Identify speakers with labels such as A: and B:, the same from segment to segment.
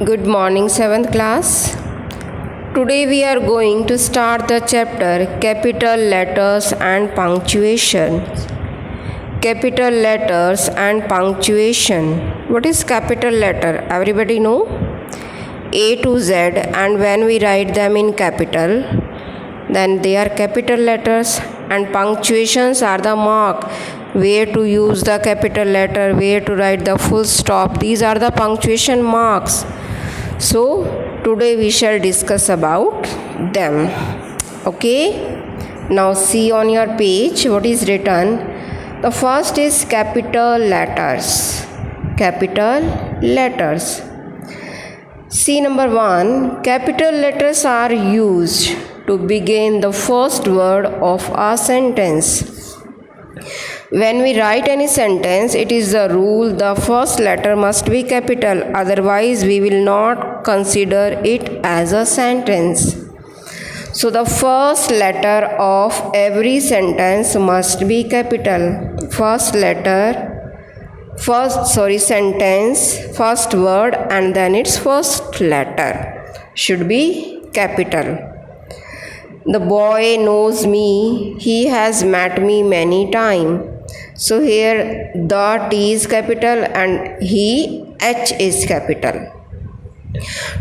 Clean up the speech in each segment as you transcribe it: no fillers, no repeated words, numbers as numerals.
A: Good morning, 7th class. Today we are going to start the chapter Capital Letters and Punctuation. Capital Letters and Punctuation. What is capital letter? Everybody know? A to Z, and when we write them in capital, then they are capital letters, and punctuations are the mark where to use the capital letter, where to write the full stop. These are the punctuation marks. So today we shall discuss about them. Okay, now see on your page what is written. The first is capital letters. Capital letters. See, number 1, capital letters are used to begin the first word of a sentence. When we write any sentence, it is the rule the first letter must be capital, otherwise we will not consider it as a sentence. So the first letter of every sentence must be capital. Sentence, first word and then its first letter should be capital. The boy knows me, he has met me many times. So here the T is capital and he, H is capital.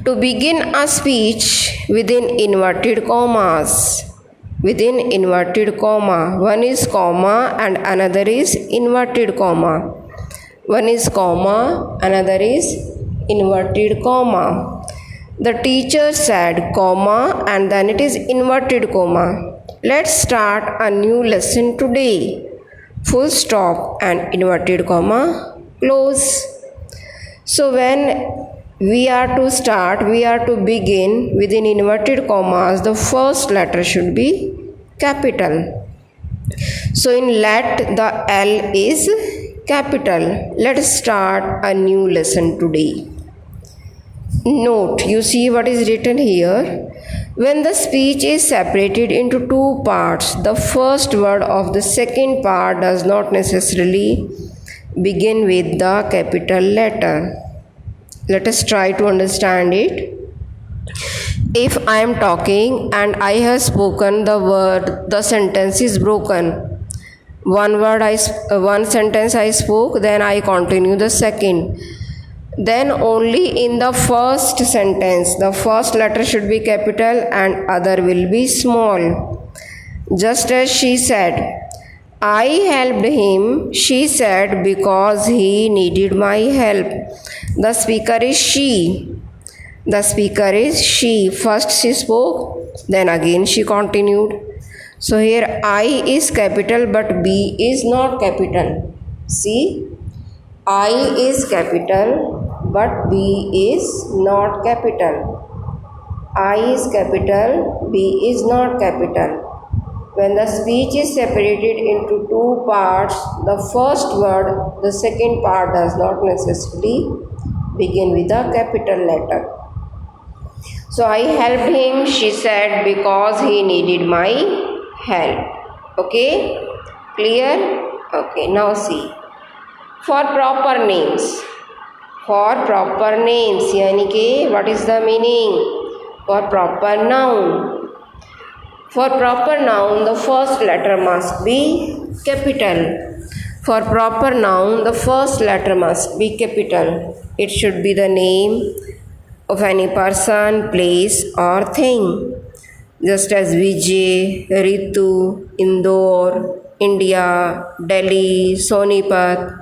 A: To begin a speech within inverted commas. Within inverted comma. One is comma and another is inverted comma. One is comma, another is inverted comma. The teacher said comma and then it is inverted comma. Let's start a new lesson today. Full stop and inverted comma close. So when we are to begin within inverted commas, the first letter should be capital. So in let, the L is capital. Let's start a new lesson today. Note, you see what is written here. When the speech is separated into two parts, the first word of the second part does not necessarily begin with the capital letter. Let us try to understand it. If I am talking and I have spoken the word, the sentence is broken. One sentence I spoke, then I continue the second. Then only in the first sentence, the first letter should be capital and other will be small. Just as she said, I helped him, she said, because he needed my help. The speaker is she. The speaker is she. First she spoke, then again she continued. So here I is capital but B is not capital. See, I is capital but B is not capital. I is capital, B is not capital. When the speech is separated into two parts, the first word, the second part does not necessarily begin with a capital letter. So I helped him, she said, because he needed my help. Okay? Clear? Okay, now see. For proper names. For proper names, yani ke, what is the meaning? For proper noun. For proper noun, the first letter must be capital. For proper noun, the first letter must be capital. It should be the name of any person, place or thing. Just as Vijay, Ritu, Indore, India, Delhi, Sonipat,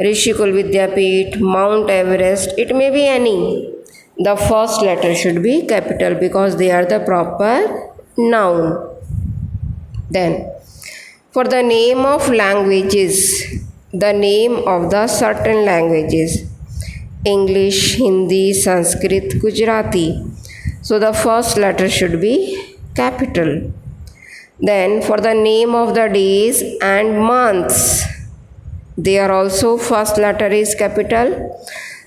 A: Rishikul Vidyapith, Mount Everest, it may be any. The first letter should be capital because they are the proper noun. Then, for the name of languages, the name of the certain languages, English, Hindi, Sanskrit, Gujarati. So the first letter should be capital. Then for the name of the days and months, they are also first letter is capital.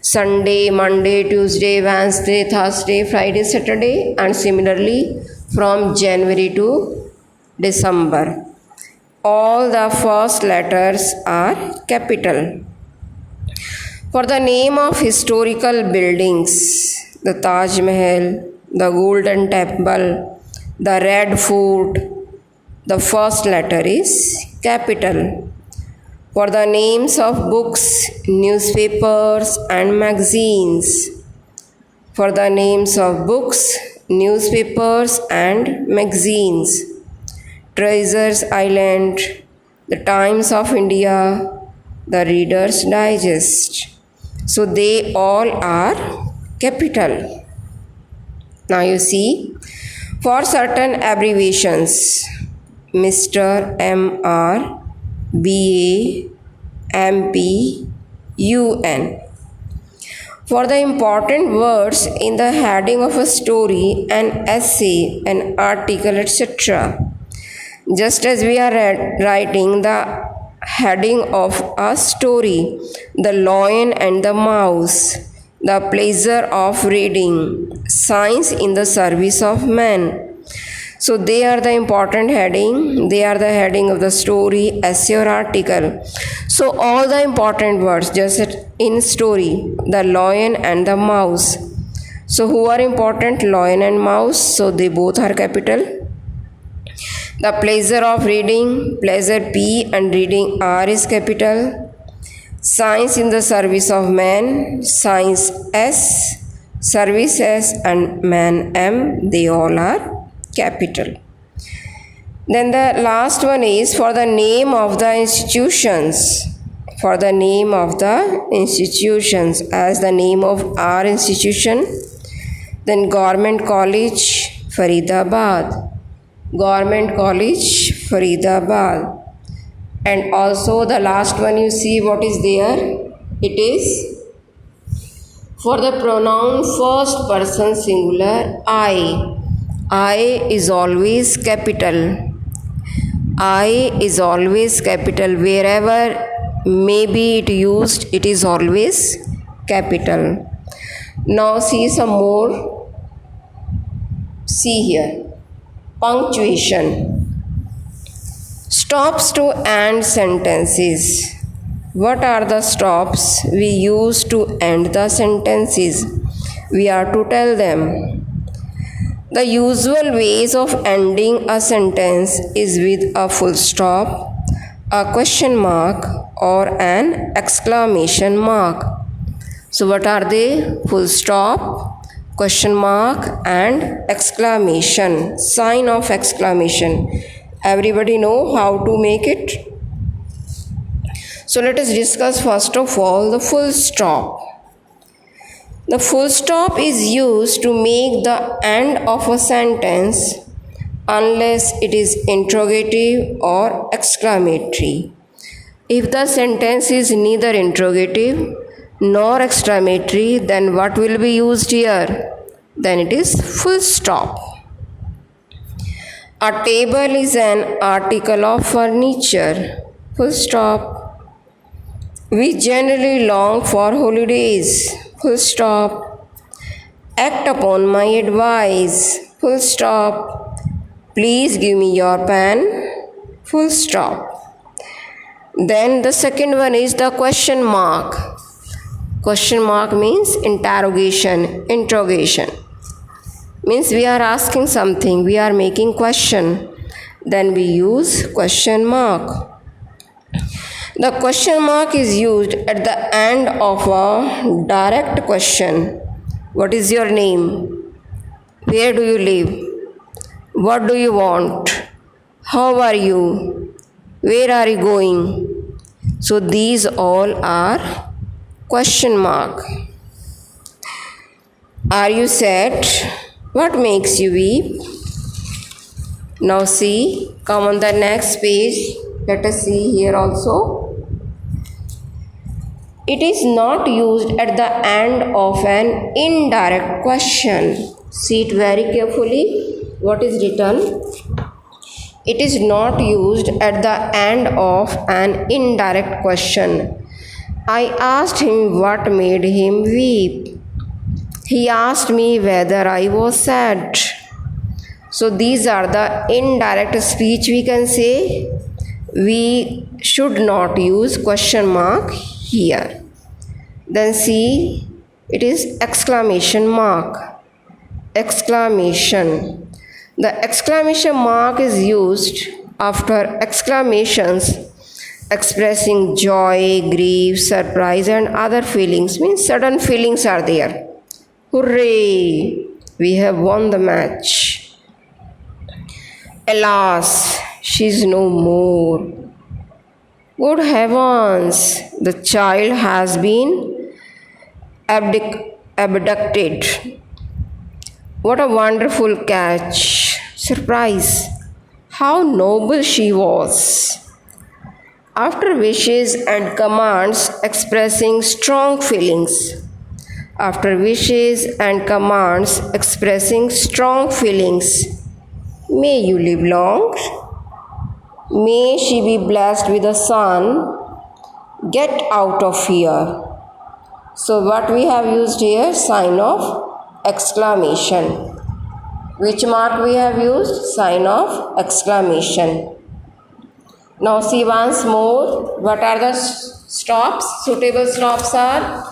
A: Sunday, Monday, Tuesday, Wednesday, Thursday, Friday, Saturday, and similarly from January to December. All the first letters are capital. For the name of historical buildings, the Taj Mahal, the Golden Temple, the Red Fort, the first letter is capital. For the names of books, newspapers, and magazines, for the names of books, newspapers, and magazines, Treasures Island, the Times of India, the Reader's Digest. So they all are capital. Now you see, for certain abbreviations, Mr., Mr., BA, MP, UN. For the important words in the heading of a story, an essay, an article, etc. Just as we are writing the heading of a story, the lion and the mouse, the pleasure of reading, science in the service of man. So they are the important heading, they are the heading of the story, essay or article. So all the important words just in story, the lion and the mouse. So who are important? Lion and mouse. So they both are capital. The pleasure of reading, pleasure P and reading R is capital. Science in the service of man, science S, service S and man M, they all are capital. Then the last one is for the name of the institutions. For the name of the institutions, as the name of our institution, then Government College, Faridabad. Government College, Faridabad. And also the last one you see what is there? It is for the pronoun first person singular I. I is always capital. I is always capital. Wherever may be it used, it is always capital. Now see some more. See here. Punctuation. Stops to end sentences. What are the stops we use to end the sentences? We are to tell them. The usual ways of ending a sentence is with a full stop, a question mark, or an exclamation mark. So what are they? Full stop, question mark, and exclamation, sign of exclamation. Everybody know how to make it? So let us discuss first of all the full stop. The full stop is used to make the end of a sentence unless it is interrogative or exclamatory. If the sentence is neither interrogative nor exclamatory, then what will be used here? Then it is full stop. A table is an article of furniture. Full stop. We generally long for holidays. Full stop. Act upon my advice. Full stop. Please give me your pen. Full stop. Then the second one is the question mark. Question mark means interrogation, interrogation. Means we are asking something, we are making question. Then we use question mark. The question mark is used at the end of a direct question. What is your name? Where do you live? What do you want? How are you? Where are you going? So these all are question mark. Are you sad? What makes you weep? Now see, come on the next page. Let us see here also. It is not used at the end of an indirect question. See it very carefully. What is written? It is not used at the end of an indirect question. I asked him what made him weep. He asked me whether I was sad. So these are the indirect speech we can say. We should not use question mark here. Then see, it is exclamation mark. Exclamation. The exclamation mark is used after exclamations expressing joy, grief, surprise, and other feelings. Means sudden feelings are there. Hooray! We have won the match. Alas, she is no more. Good heavens, the child has been abducted. What a wonderful catch. Surprise. How noble she was. After wishes and commands expressing strong feelings. After wishes and commands expressing strong feelings. May you live long. May she be blessed with a son. Get out of here. So what we have used here? Sign of exclamation. Which mark we have used? Sign of exclamation. Now see once more. What are the stops? Suitable stops are,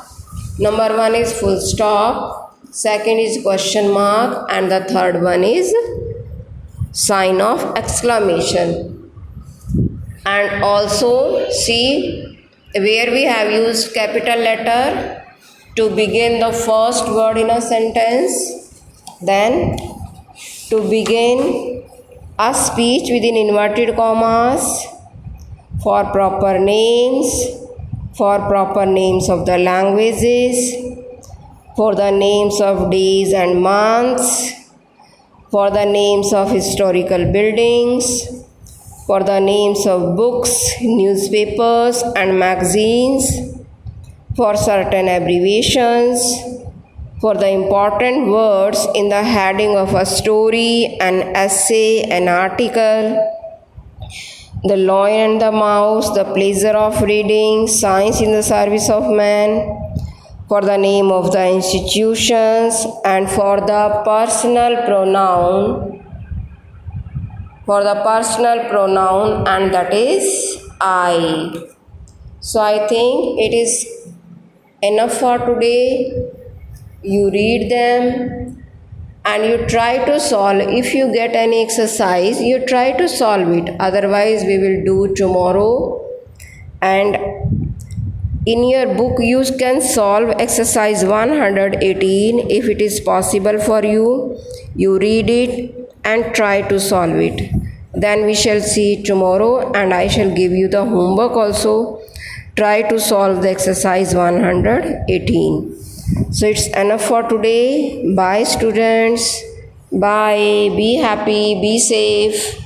A: number 1 is full stop, second is question mark, and the third one is sign of exclamation. And also see where we have used capital letter to begin the first word in a sentence, then to begin a speech within inverted commas, for proper names of the languages, for the names of days and months, for the names of historical buildings, for the names of books, newspapers and magazines, for certain abbreviations, for the important words in the heading of a story, an essay, an article, the lion and the mouse, the pleasure of reading, science in the service of man, for the name of the institutions, and for the personal pronoun, and that is I. So I think it is enough for today. You read them and you try to solve. If you get any exercise, you try to solve it. Otherwise, we will do tomorrow. And in your book, you can solve exercise 118 if it is possible for you. You read it and try to solve it. Then we shall see tomorrow, and I shall give you the homework also. Try to solve the exercise 118. So it's enough for today. Bye students. Bye. Be happy. Be safe.